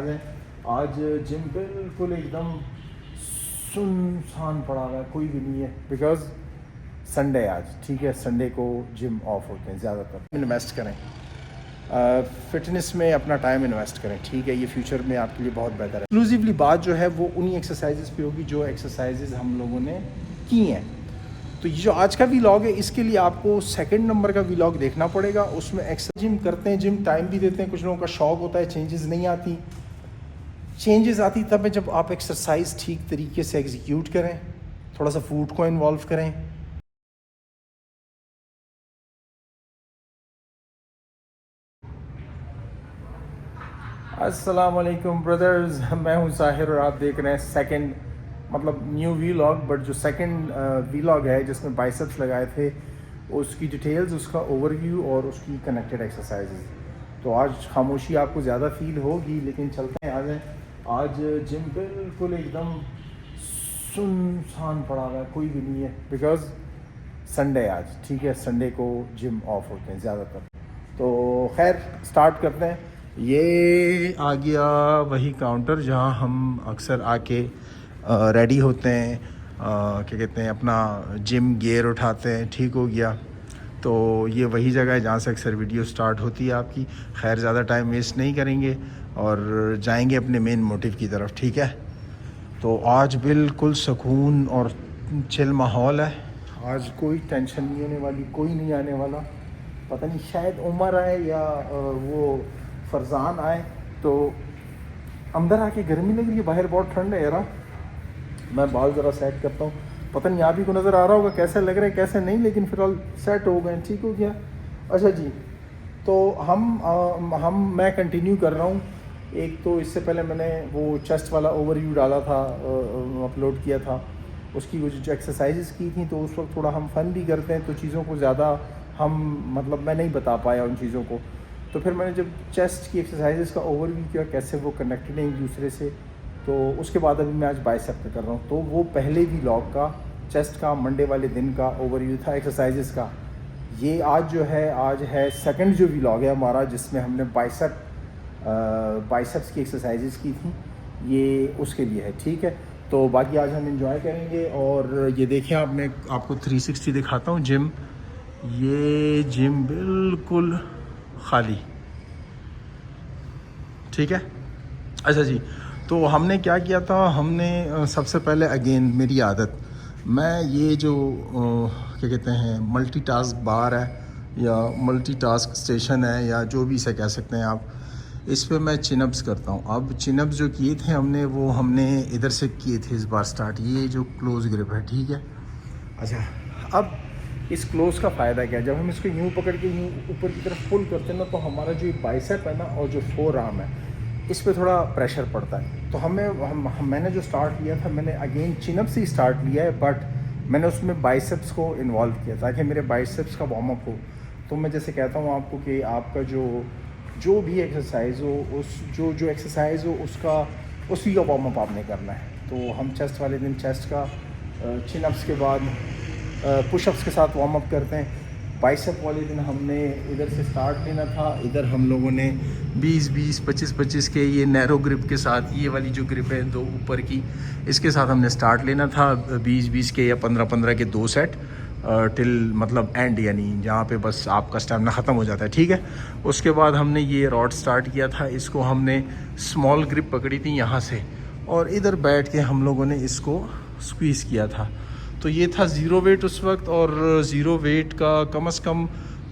आ जाए। आज जिम बिल्कुल एकदम सुनसान पड़ा हुआ है, कोई भी नहीं है, बिकॉज संडे आज, ठीक है। संडे को जिम ऑफ होते हैं ज़्यादातर। इन्वेस्ट करें, फिटनेस में अपना टाइम इन्वेस्ट करें, ठीक है। ये फ्यूचर में आपके लिए बहुत बेहतर है। एक्सक्लूसिवली बात जो है वो उन्हीं एक्सरसाइजेस पे होगी जो एक्सरसाइजेस हम लोगों ने की हैं। तो ये जो आज का व्लॉग है, इसके लिए आपको सेकंड नंबर का व्लॉग देखना पड़ेगा। उसमें एक्सरसाइज जिम करते हैं, जिम टाइम भी देते हैं। कुछ लोगों का शौक होता है, चेंजेस नहीं आती। चेंजेस आती तब है जब आप एक्सरसाइज ठीक तरीके से एग्जीक्यूट करें, थोड़ा सा फूड को इन्वॉल्व करें। अस्सलाम वालेकुम ब्रदर्स, मैं हूं साहिर और आप देख रहे हैं सेकंड, मतलब न्यू व्लॉग, बट जो सेकंड व्लॉग है जिसमें बाइसेप्स लगाए थे, उसकी डिटेल्स, उसका ओवरव्यू और उसकी कनेक्टेड एक्सरसाइजेज। तो आज खामोशी आपको ज़्यादा फील होगी, लेकिन चलते हैं। आज जिम बिल्कुल एकदम सुनसान पड़ा हुआ है, कोई भी नहीं है, बिकॉज संडे आज, ठीक है। संडे को जिम ऑफ होते हैं ज़्यादातर। तो खैर स्टार्ट करते हैं। ये आ गया वही काउंटर जहाँ हम अक्सर आके रेडी होते हैं, क्या कहते हैं, अपना जिम गियर उठाते हैं, ठीक हो गया। तो ये वही जगह है जहाँ से अक्सर वीडियो स्टार्ट होती है आपकी। खैर ज़्यादा टाइम वेस्ट नहीं करेंगे और जाएंगे अपने मेन मोटिव की तरफ, ठीक है। तो आज बिल्कुल सुकून और चिल माहौल है। आज कोई टेंशन नहीं होने वाली, कोई नहीं आने वाला। पता नहीं शायद उमर आए या वो फरजान आए। तो अंदर आके गर्मी लग रही है, बाहर बहुत ठंड है यार। मैं बाल ज़रा सेट करता हूँ। पता नहीं आप ही को नज़र आ रहा होगा कैसे लग रहा है कैसे नहीं, लेकिन फिलहाल सेट हो गए, ठीक हो गया। अच्छा जी, तो मैं कंटिन्यू कर रहा हूँ। एक तो इससे पहले मैंने वो चेस्ट वाला ओवरव्यू डाला था, अपलोड किया था। उसकी वो जो एक्सरसाइजेस की थी, तो उस वक्त थोड़ा हम फ़न भी करते हैं, तो चीज़ों को ज़्यादा हम, मतलब मैं नहीं बता पाया उन चीज़ों को। तो फिर मैंने जब चेस्ट की एक्सरसाइजेस का ओवरव्यू किया, कैसे वो कनेक्टेड हैं एक दूसरे से, तो उसके बाद अभी मैं आज बाइसेप पे कर रहा हूँ। तो वो पहले व्लॉग का चेस्ट का मंडे वाले दिन का ओवरव्यू था एक्सरसाइजेस का। ये आज जो है, आज है सेकंड जो व्लॉग है हमारा, जिसमें हमने बाइसेप्स की एक्सरसाइजेस की थी, ये उसके लिए है, ठीक है। तो बाकी आज हम एंजॉय करेंगे। और ये देखें, आपको 360 दिखाता हूँ जिम। ये जिम बिल्कुल खाली, ठीक है। अच्छा जी, तो हमने क्या किया था, हमने सबसे पहले, अगेन मेरी आदत, मैं ये जो क्या कहते हैं मल्टीटास्क बार है या मल्टीटास्क स्टेशन है या जो भी इसे कह सकते हैं आप, इस पे मैं चिनअप्स करता हूँ। अब चिनअप्स जो किए थे हमने इधर से किए थे इस बार स्टार्ट, ये जो क्लोज ग्रिप है, ठीक है। अच्छा, अब इस क्लोज का फ़ायदा क्या है, जब हम इसको यूँ पकड़ के यूँ ऊपर की तरफ पुल करते हैं ना, तो हमारा जो बाइसेप है ना और जो फोर आर्म है, इस पे थोड़ा प्रेशर पड़ता है। तो मैंने जो स्टार्ट किया था, मैंने अगेन चिनअप से ही स्टार्ट लिया है, बट मैंने उसमें बाइसेप्स को इन्वॉल्व किया ताकि मेरे बाइसेप्स का वार्म अप हो। तो मैं जैसे कहता हूँ आपको कि आपका जो भी एक्सरसाइज हो, जो एक्सरसाइज हो उसका उसी का वार्म अप आपने करना है। तो हम चेस्ट वाले दिन चेस्ट का, चिनअप्स के बाद पुशअप्स के साथ वार्म अप करते हैं। बाइसेप वाले दिन हमने इधर से स्टार्ट लेना था, इधर हम लोगों ने 20-20, 25-25 के ये नैरो ग्रिप के साथ, ये वाली जो ग्रिप है दो ऊपर की, इसके साथ हमने स्टार्ट लेना था 20-20 के या 15-15 के 2 सेट टिल मतलब एंड, यानी जहाँ पे बस आपका स्टेमिना ख़त्म हो जाता है, ठीक है। उसके बाद हमने ये रॉड स्टार्ट किया था, इसको हमने स्मॉल ग्रिप पकड़ी थी यहाँ से, और इधर बैठ के हम लोगों ने इसको स्क्वीज़ किया था। तो ये था ज़ीरो वेट उस वक्त, और ज़ीरो वेट का कम से कम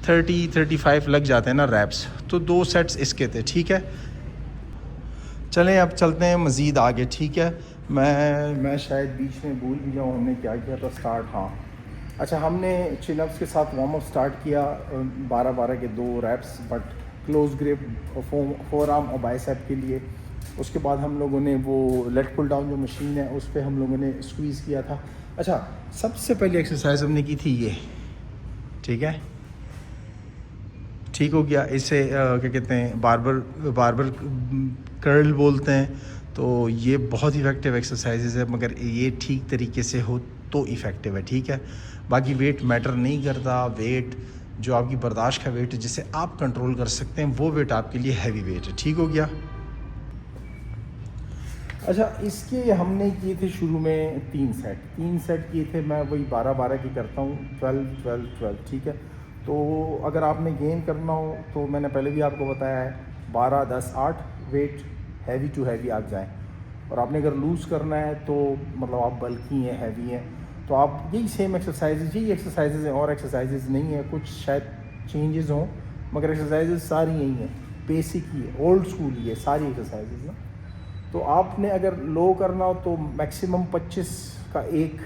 30-35 लग जाते हैं ना रैप्स, तो 2 सेट्स इसके थे, ठीक है। चलें अब चलते हैं मज़ीद आगे, ठीक है। मैं शायद बीच में भूल भी जाऊँ हमने क्या किया था स्टार्ट। हाँ, अच्छा, हमने चिनअप्स के साथ वार्म अप स्टार्ट किया 12-12 के 2 reps, but close grip forearm और बाइसेप के लिए। उसके बाद हम लोगों ने वो लेट पुल डाउन जो मशीन है उस पर हम लोगों ने स्क्वीज़ किया था। अच्छा, सबसे पहली एक्सरसाइज हमने की थी ये, ठीक है, ठीक हो गया। इसे क्या कहते हैं, बारबर कर्ल बोलते हैं। तो ये बहुत इफ़ेक्टिव एक्सरसाइजेज है, मगर ये ठीक तरीके से हो तो इफ़ेक्टिव है, ठीक है। बाकी वेट मैटर नहीं करता, वेट जो आपकी बर्दाश्त का वेट है जिसे आप कंट्रोल कर सकते हैं, वो वेट आपके लिए हैवी वेट है, ठीक हो गया। अच्छा, इसके हमने किए थे शुरू में 3 सेट किए थे। मैं वही 12-12 की करता हूँ, 12-12-12, ठीक है। तो अगर आपने गेन करना हो तो मैंने पहले भी आपको बताया है 12-10-8 वेट हैवी टू हैवी आप जाएं। और आपने अगर लूज़ करना है तो मतलब आप बल्की हैं, हैवी हैं, तो आप यही सेम एक्सरसाइजेज, यही एक्सरसाइजेज हैं, और एक्सरसाइजेज नहीं है, कुछ शायद चेंजेस हों, मगर एक्सरसाइजेज सारी यही हैं, बेसिक ही है, ओल्ड स्कूल ही है सारी एक्सरसाइजेज ना। तो आपने अगर लो करना हो तो मैक्सिमम 25 का एक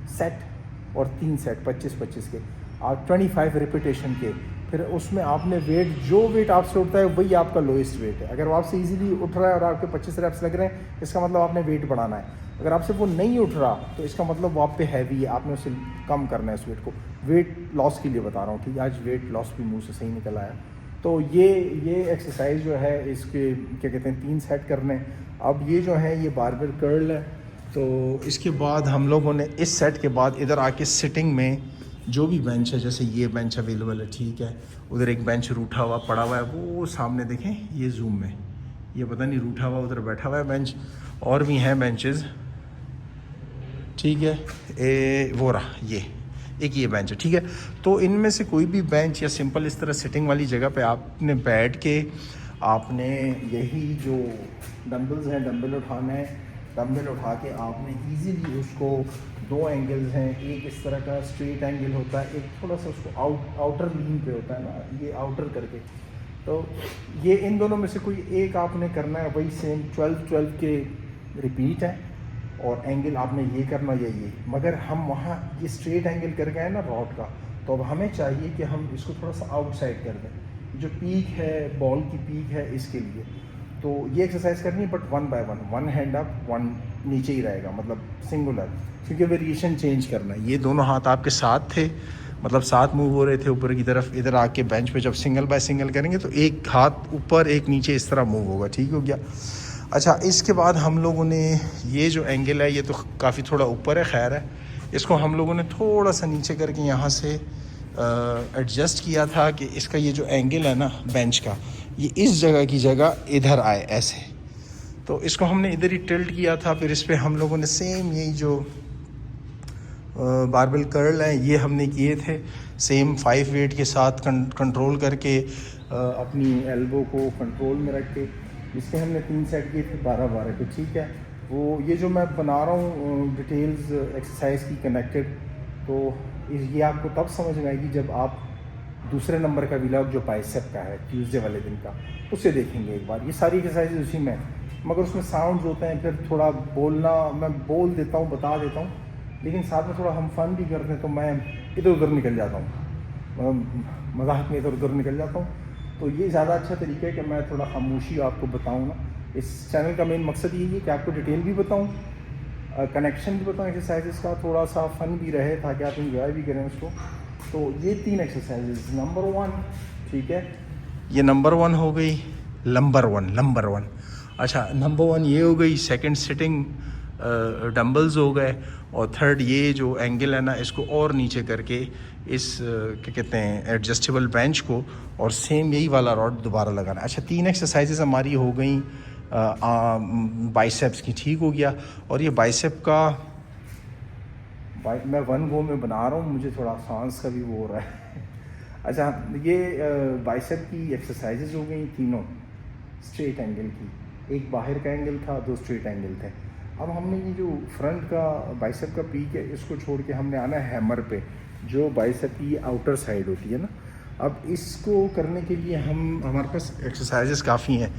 सेट और 3 सेट 25-25 के, आप 25 रिपीटेशन के। फिर उसमें आपने वेट, जो वेट आपसे उठता है वही आपका लोएस्ट वेट है। अगर वो आपसे इजीली उठ रहा है और आपके 25 रेप्स लग रहे हैं, इसका मतलब आपने वेट बढ़ाना है। अगर आपसे वो नहीं उठ रहा तो इसका मतलब वो आप पे हैवी है, आपने उसे कम करना है इस वेट को। वेट लॉस के लिए बता रहा हूँ, ठीक है। आज वेट लॉस भी मुँह से सही निकल आया। तो ये एक्सरसाइज जो है, इसके क्या कहते हैं, 3 सेट करने। अब ये जो है ये बारबेल कर्ल है। तो इसके बाद हम लोगों ने इस सेट के बाद इधर आके सिटिंग में जो भी बेंच है, जैसे ये बेंच अवेलेबल है, ठीक है। उधर एक बेंच रूठा हुआ पड़ा हुआ है, वो सामने देखें, ये जूम में, ये पता नहीं रूठा हुआ उधर बैठा हुआ है बेंच। और भी हैं बेंचेस, ठीक है। वो रहा ये एक ये बेंच है, ठीक है। तो इनमें से कोई भी बेंच या सिंपल इस तरह सिटिंग वाली जगह पे आपने बैठ के आपने यही जो डंबल्स हैं, डंबल उठाना है। डंबल उठा के आपने इजीली उसको, 2 एंगल्स हैं, एक इस तरह का स्ट्रेट एंगल होता है, एक थोड़ा सा उसको आउटर लीन पे होता है ना, ये आउटर करके। तो ये इन दोनों में से कोई एक आपने करना है, वही सेम 12-12 के रिपीट है। और एंगल आपने ये करना या ये, मगर हम वहाँ ये स्ट्रेट एंगल कर गए ना रॉड का, तो अब हमें चाहिए कि हम इसको थोड़ा सा आउटसाइड कर दें। जो पीक है, बॉल की पीक है, इसके लिए तो ये एक्सरसाइज करनी है, बट 1 बाय 1, 1 हैंड अप, 1 नीचे ही रहेगा, मतलब सिंगुलर, क्योंकि वेरिएशन चेंज करना है। ये दोनों हाथ आपके साथ थे, मतलब साथ मूव हो रहे थे ऊपर की तरफ। इधर आके बेंच पे जब सिंगल बाय सिंगल करेंगे तो एक हाथ ऊपर एक नीचे इस तरह मूव होगा, ठीक हो गया। अच्छा, इसके बाद हम लोगों ने ये जो एंगल है, ये तो काफ़ी थोड़ा ऊपर है, खैर है, इसको हम लोगों ने थोड़ा सा नीचे करके यहाँ से एडजस्ट किया था कि इसका ये जो एंगल है ना बेंच का, ये इस जगह की जगह इधर आए ऐसे। तो इसको हमने इधर ही टिल्ट किया था। फिर इस पर हम लोगों ने सेम यही जो बारबेल कर्ल हैं ये हमने किए थे, सेम 5 वेट के साथ कंट्रोल करके, अपनी एल्बो को कंट्रोल में रख के। इसके हमने 3 सेट किए थे 12-12 के, ठीक है। वो ये जो मैं बना रहा हूँ डिटेल्स एक्सरसाइज की कनेक्टेड, तो ये आपको तब समझ में आएगी जब आप दूसरे नंबर का व्लॉग जो बाइसेप का है ट्यूसडे वाले दिन का, उसे देखेंगे एक बार। ये सारी एक्सरसाइज उसी में, मगर उसमें साउंड्स होते हैं, फिर थोड़ा बोलना, मैं बोल देता हूँ, बता देता हूँ, लेकिन साथ में थोड़ा हम फन भी करते हैं, तो मैं इधर उधर निकल जाता हूँ, मजाक में इधर उधर निकल जाता हूँ। तो ये ज़्यादा अच्छा तरीका है कि मैं थोड़ा खामोशी आपको बताऊँ ना। इस चैनल का मेन मकसद यही है कि आपको डिटेल भी बताऊँ, कनेक्शन भी बताऊँ एक्सरसाइजेस का, थोड़ा सा फन भी रहे ताकि आप इंजॉय भी करें उसको। तो ये 3 एक्सरसाइजेस, नंबर 1, ठीक है, ये नंबर 1 हो गई, नंबर 1। अच्छा, नंबर 1 ये हो गई। सेकंड सिटिंग डंबल्स हो गए। और थर्ड ये जो एंगल है ना, इसको और नीचे करके इस क्या कहते हैं एडजस्टेबल बेंच को, और सेम यही वाला रॉड दोबारा लगाना। अच्छा, 3 एक्सरसाइजेस हमारी हो गई बाइसेप्स की, ठीक हो गया। और ये बाइसेप का मैं 1 गो में बना रहा हूँ, मुझे थोड़ा सांस का भी वो हो रहा है। अच्छा, ये बाइसेप की एक्सरसाइजेज हो गई तीनों स्ट्रेट एंगल की। एक बाहर का एंगल था, 2 स्ट्रेट एंगल थे। अब हमने ये जो फ्रंट का बाइसेप का पीक है, इसको छोड़ के हमने आना है हैमर पे, जो बाइसेप की आउटर साइड होती है ना। अब इसको करने के लिए हमारे पास एक्सरसाइजेस काफ़ी हैं,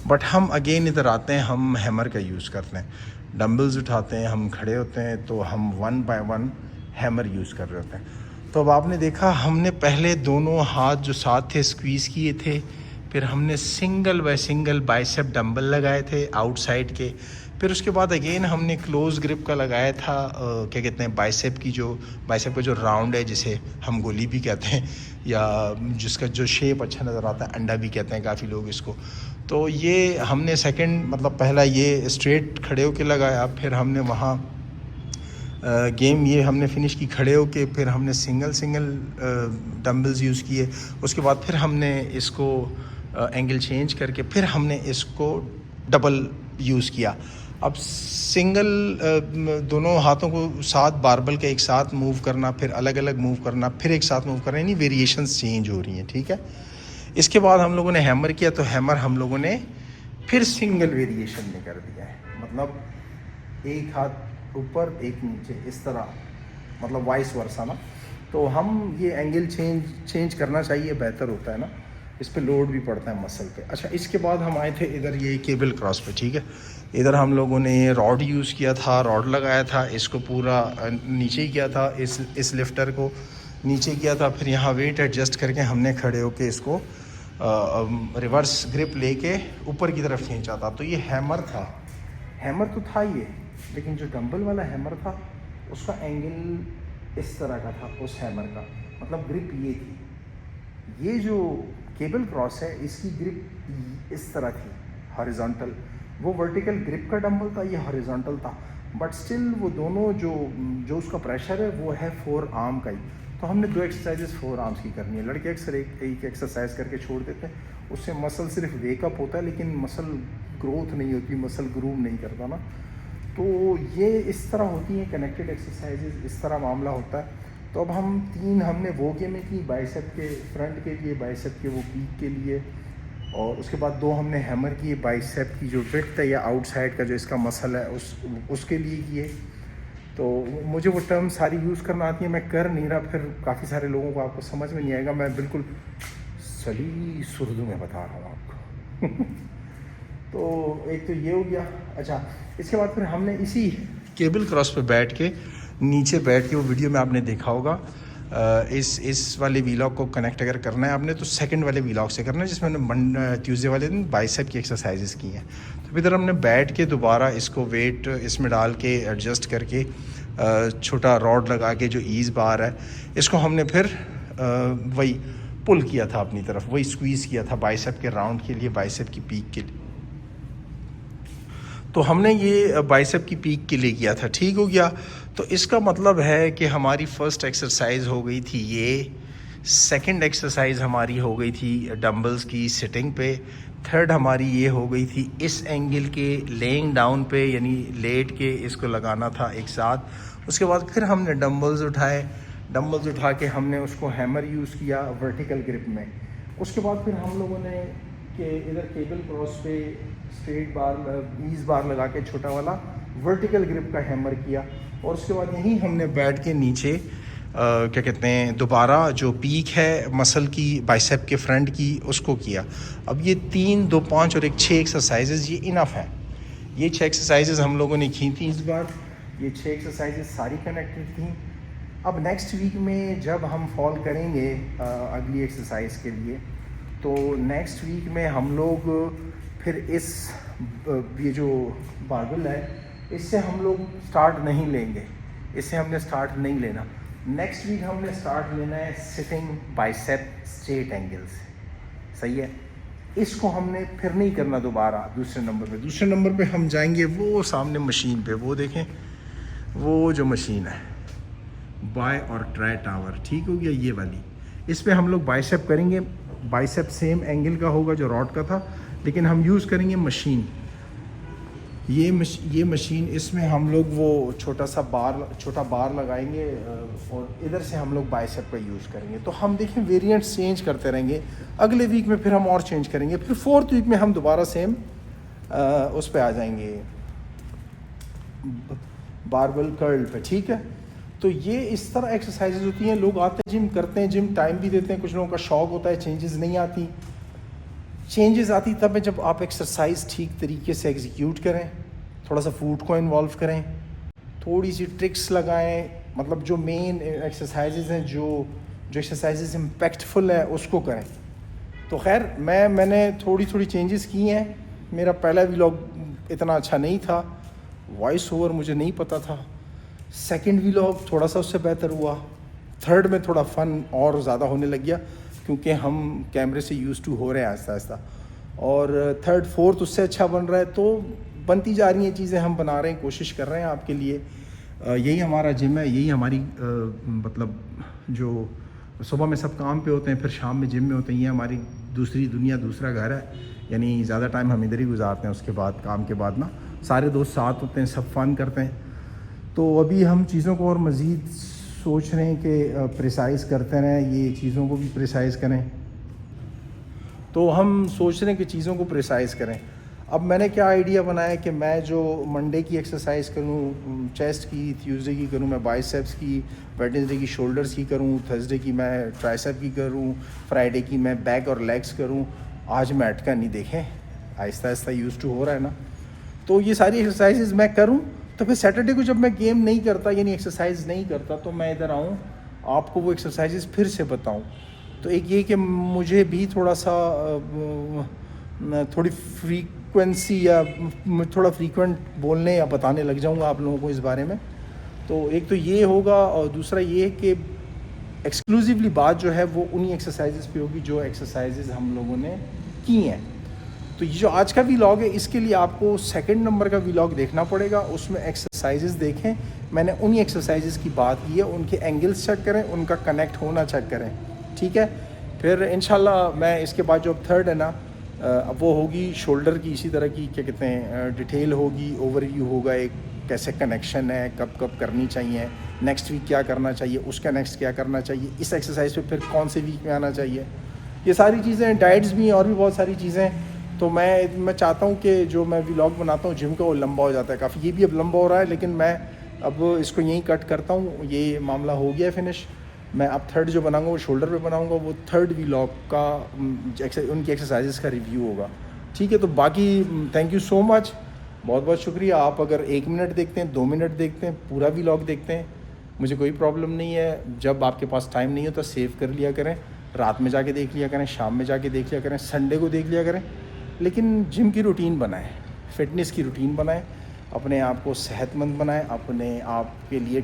बट हम अगेन इधर आते हैं, हम हैमर का यूज़ करते हैं। डंबल्स उठाते हैं, हम खड़े होते हैं, तो हम 1 बाय 1 हैमर यूज़ कर रहे होते हैं। तो अब आपने देखा, हमने पहले दोनों हाथ जो साथ थे स्क्वीज़ किए थे, फिर हमने single by single bicep dumbbell लगाए थे आउटसाइड के। फिर उसके बाद अगेन हमने क्लोज ग्रिप का लगाया था, क्या कहते हैं, बाइसेप का जो राउंड है, जिसे हम गोली भी कहते हैं, या जिसका जो शेप अच्छा नज़र आता है, अंडा भी कहते हैं काफ़ी लोग इसको। तो ये हमने सेकंड, मतलब पहला ये स्ट्रेट खड़े होके लगाया, फिर हमने वहाँ गेम ये हमने फिनिश की खड़े होके, फिर हमने सिंगल डंबल्स यूज़ किए। उसके बाद फिर हमने इसको एंगल चेंज करके फिर हमने इसको डबल यूज़ किया। अब सिंगल दोनों हाथों को साथ बारबल के एक साथ मूव करना, फिर अलग अलग मूव करना, फिर एक साथ मूव करना, यानी वेरिएशंस चेंज हो रही हैं, ठीक है। इसके बाद हम लोगों ने हैमर किया, तो हैमर हम लोगों ने फिर सिंगल वेरिएशन में कर दिया है, मतलब एक हाथ ऊपर एक नीचे इस तरह, मतलब वाइस वर्सा ना। तो हम ये एंगल चेंज करना चाहिए, बेहतर होता है ना, इस पे लोड भी पड़ता है मसल पे। अच्छा, इसके बाद हम आए थे इधर ये केबल क्रॉस पे, ठीक है। इधर हम लोगों ने रॉड यूज़ किया था, रॉड लगाया था, इसको पूरा नीचे किया था, इस लिफ्टर को नीचे किया था, फिर यहाँ वेट एडजस्ट करके हमने खड़े होके इसको रिवर्स ग्रिप लेके ऊपर की तरफ खींचा था। तो ये हैमर था, हैमर तो था ये, लेकिन जो डंबल वाला हैमर था उसका एंगल इस तरह का था, उस हैमर का मतलब ग्रिप ये थी। ये जो केबल क्रॉस है इसकी ग्रिप इस तरह थी, हॉरिजॉन्टल। वो वर्टिकल ग्रिप का डंबल था, ये हॉरिजॉन्टल था, बट स्टिल वो दोनों जो उसका प्रेशर है वो है 4 आर्म का ही। तो हमने 2 एक्सरसाइजेस 4 आर्म्स की करनी है। लड़के अक्सर एक एक्सरसाइज करके छोड़ देते हैं, उससे मसल सिर्फ वेकअप होता है लेकिन मसल ग्रोथ नहीं होती, मसल ग्रूव नहीं करता ना। तो ये इस तरह होती हैं कनेक्टेड एक्सरसाइजेज, इस तरह मामला होता है। तो अब हम 3 हमने वो के में की, बाइसेप के फ्रंट के लिए, बाइसेप के वो पीक के लिए, और उसके बाद 2 हमने हैमर किए बाइसेप की जो विड्थ है या आउटसाइड का जो इसका मसल है उसके लिए किए। तो मुझे वो टर्म सारी यूज़ करना आती है, मैं कर नहीं रहा, फिर काफ़ी सारे लोगों को आपको समझ में नहीं आएगा, मैं बिल्कुल सलीस उर्दू में बता रहा हूँ आपको। तो एक तो ये हो गया। अच्छा, इसके बाद फिर हमने इसी केबल क्रॉस पे बैठ के, नीचे बैठ के, वो वीडियो में आपने देखा होगा, इस वाले वीलॉग को कनेक्ट अगर करना है आपने तो सेकंड वाले वीलॉग से करना है, जिसमें हमने ट्यूसडे वाले दिन बाइसेप की एक्सरसाइजेस की हैं। तो इधर हमने बैठ के दोबारा इसको वेट इसमें डाल के एडजस्ट करके, छोटा रॉड लगा के जो ईज़ बार है इसको हमने फिर वही पुल किया था अपनी तरफ, वही स्क्वीज़ किया था बाइसेप के राउंड के लिए, बाइसेप की पीक के लिए। तो हमने ये बाइसेप की पीक के लिए किया था, ठीक हो गया। तो इसका मतलब है कि हमारी फ़र्स्ट एक्सरसाइज हो गई थी ये, सेकंड एक्सरसाइज हमारी हो गई थी डंबल्स की सिटिंग पे, थर्ड हमारी ये हो गई थी इस एंगल के लेइंग डाउन पे, यानी लेट के इसको लगाना था एक साथ। उसके बाद फिर हमने डंबल्स उठाए, डंबल्स उठा के हमने उसको हैमर यूज़ किया वर्टिकल ग्रिप में। उसके बाद फिर हम लोगों ने कि इधर केबल क्रॉस पे स्ट्रेट बार ईज बार लगा के छोटा वाला वर्टिकल ग्रिप का हैमर किया, और उसके बाद यहीं हमने बैठ के नीचे क्या कहते हैं दोबारा जो पीक है मसल की बाइसेप के फ्रंट की उसको किया। अब ये 3, 2, 5 और 6 एक्सरसाइजेज ये इनफ है। ये 6 एक्सरसाइजेज हम लोगों ने की थी इस बार, ये 6 एक्सरसाइजेज सारी कनेक्टेड थी। अब नेक्स्ट वीक में जब हम फॉल करेंगे अगली एक्सरसाइज के लिए, तो नेक्स्ट वीक में हम लोग फिर ये जो बारबल है इससे हम लोग स्टार्ट नहीं लेंगे, इससे हमने स्टार्ट नहीं लेना। नेक्स्ट वीक हमने स्टार्ट लेना है सिटिंग बाइसेप स्ट्रेट एंगल से, सही है। इसको हमने फिर नहीं करना दोबारा दूसरे नंबर पे। दूसरे नंबर पे हम जाएंगे वो सामने मशीन पे, वो देखें वो जो मशीन है बाय और ट्राई टावर, ठीक हो गया ये वाली। इस पे हम लोग बाइसेप करेंगे, बाइसेप सेम एंगल का होगा जो रॉड का था, लेकिन हम यूज़ करेंगे मशीन। ये मशीन, इसमें हम लोग वो छोटा बार लगाएंगे और इधर से हम लोग बाइसेप का यूज़ करेंगे। तो हम देखें वेरिएंट्स चेंज करते रहेंगे, अगले वीक में फिर हम और चेंज करेंगे, फिर 4th वीक में हम दोबारा सेम उस पे आ जाएंगे बारबल कर्ल पे, ठीक है। तो ये इस तरह एक्सरसाइजेज होती हैं। लोग आते हैं जिम करते हैं, जिम टाइम भी देते हैं, कुछ लोगों का शौक होता है, चेंजेस नहीं आती। चेंजेस आती तब है जब आप एक्सरसाइज ठीक तरीके से एग्जीक्यूट करें, थोड़ा सा फूड को इन्वॉल्व करें, थोड़ी सी ट्रिक्स लगाएं, मतलब जो मेन एक्सरसाइजेज हैं, जो एक्सरसाइजेज इम्पैक्टफुल है उसको करें। तो खैर मैंने थोड़ी चेंजेस की हैं। मेरा पहला व्लॉग इतना अच्छा नहीं था, वॉइस ओवर मुझे नहीं पता था। सेकंड व्लॉग थोड़ा सा उससे बेहतर हुआ। थर्ड में थोड़ा फ़न और ज़्यादा होने लग गया क्योंकि हम कैमरे से यूज़ टू हो रहे हैं आहिस्ता आहिस्ता, और थर्ड फोर्थ उससे अच्छा बन रहा है। तो बनती जा रही हैं चीज़ें, हम बना रहे हैं, कोशिश कर रहे हैं आपके लिए। यही हमारा जिम है, यही हमारी मतलब जो सुबह में सब काम पे होते हैं, फिर शाम में जिम में होते हैं, ये हमारी दूसरी दुनिया, दूसरा घर है। यानी ज़्यादा टाइम हम इधर ही गुजारते हैं उसके बाद, काम के बाद ना। सारे दोस्त साथ होते हैं, सब फन करते हैं। तो अभी हम चीज़ों को और मज़ीद सोच रहे हैं कि प्रिसाइज़ करते रहें, ये चीज़ों को भी प्रिसाइज़ करें। तो हम सोच रहे हैं कि चीज़ों को प्रिसाइज़ करें। अब मैंने क्या आइडिया बनाया कि मैं जो मंडे की एक्सरसाइज करूं चेस्ट की, ट्यूसडे की करूं मैं बाइसेप्स की, वेडनेसडे की शोल्डर्स की करूं, थर्सडे की मैं ट्राइसेप की करूं, फ्राइडे की मैं बैक और लेग्स करूं। आज मैं अटका नहीं, देखें आहिस्ता आहिस्ता यूज़ टू हो रहा है ना। तो ये सारी एक्सरसाइजेज मैं करूं, तो फिर सैटरडे को जब मैं गेम नहीं करता यानी एक्सरसाइज नहीं करता, तो मैं इधर आऊँ आपको वो एक्सरसाइजेज फिर से बताऊँ। तो एक ये कि मुझे भी थोड़ा सा थोड़ी फ्रीक्वेंसी या थोड़ा फ्रीक्वेंट बोलने या बताने लग जाऊंगा आप लोगों को इस बारे में। तो एक तो ये होगा, और दूसरा ये कि एक्सक्लूसिवली बात जो है वो उन्हीं एक्सरसाइजेज पे होगी जो एक्सरसाइजेज हम लोगों ने की हैं। तो ये जो आज का व्लॉग है, इसके लिए आपको सेकंड नंबर का व्लॉग देखना पड़ेगा, उसमें एक्सरसाइजेज देखें। मैंने उन्हीं एक्सरसाइजेज की बात की है, उनके एंगल्स चेक करें, उनका कनेक्ट होना चेक करें, ठीक है। फिर इंशाल्लाह मैं इसके बाद जो थर्ड है ना, अब वो होगी शोल्डर की, इसी तरह की क्या कहते हैं डिटेल होगी, ओवरव्यू होगा, एक कैसे कनेक्शन है, कब कब करनी चाहिए, नेक्स्ट वीक क्या करना चाहिए, उसका नेक्स्ट क्या करना चाहिए, इस एक्सरसाइज पे फिर कौन से वीक में आना चाहिए, ये सारी चीज़ें, डाइट्स भी और भी बहुत सारी चीज़ें। तो मैं चाहता हूँ कि जो मैं व्लॉग बनाता हूँ जिम का, वो लंबा हो जाता है काफ़ी, ये भी अब लंबा हो रहा है, लेकिन मैं अब इसको यहीं कट करता हूँ। ये मामला हो गया फिनिश। मैं अब थर्ड जो बनाऊंगा वो शोल्डर पे बनाऊंगा, वो थर्ड व्लॉग का उनकी एक्सरसाइजेस का रिव्यू होगा, ठीक है। तो बाकी थैंक यू सो मच, बहुत बहुत शुक्रिया। आप अगर 1 मिनट देखते हैं, 2 मिनट देखते हैं, पूरा व्लॉग देखते हैं, मुझे कोई प्रॉब्लम नहीं है। जब आपके पास टाइम नहीं हो तो सेव कर लिया करें, रात में जाके देख लिया करें, शाम में जाके देख लिया करें, संडे को देख लिया करें, लेकिन जिम की रूटीन बनाएं, फिटनेस की रूटीन बनाएं, अपने आप को सेहतमंद बनाएं, अपने आप के लिए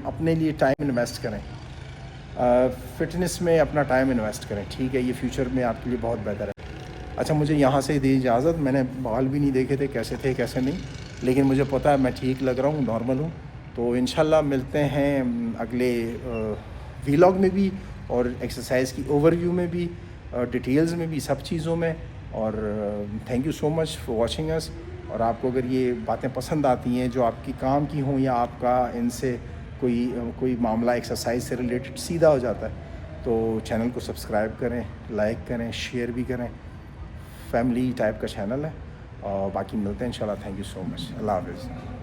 अपने लिए टाइम इन्वेस्ट करें, फ़िटनेस में अपना टाइम इन्वेस्ट करें, ठीक है। ये फ्यूचर में आपके लिए बहुत बेहतर है। अच्छा, मुझे यहाँ से दी इजाज़त। मैंने बाल भी नहीं देखे थे कैसे थे कैसे नहीं, लेकिन मुझे पता है मैं ठीक लग रहा हूँ, नॉर्मल हूँ। तो इंशाल्लाह मिलते हैं अगले व्लॉग में भी, और एक्सरसाइज की ओवरव्यू में भी, डिटेल्स में भी, सब चीज़ों में। और thank you so much for watching us. और आपको अगर ये बातें पसंद आती हैं जो आपकी काम की हों, या आपका इनसे कोई मामला एक्सरसाइज से रिलेटेड सीधा हो जाता है, तो चैनल को सब्सक्राइब करें, लाइक करें, शेयर भी करें। फैमिली टाइप का चैनल है। और बाकी मिलते हैं इंशाल्लाह। Thank you so much. अल्लाह हाफ़िज़।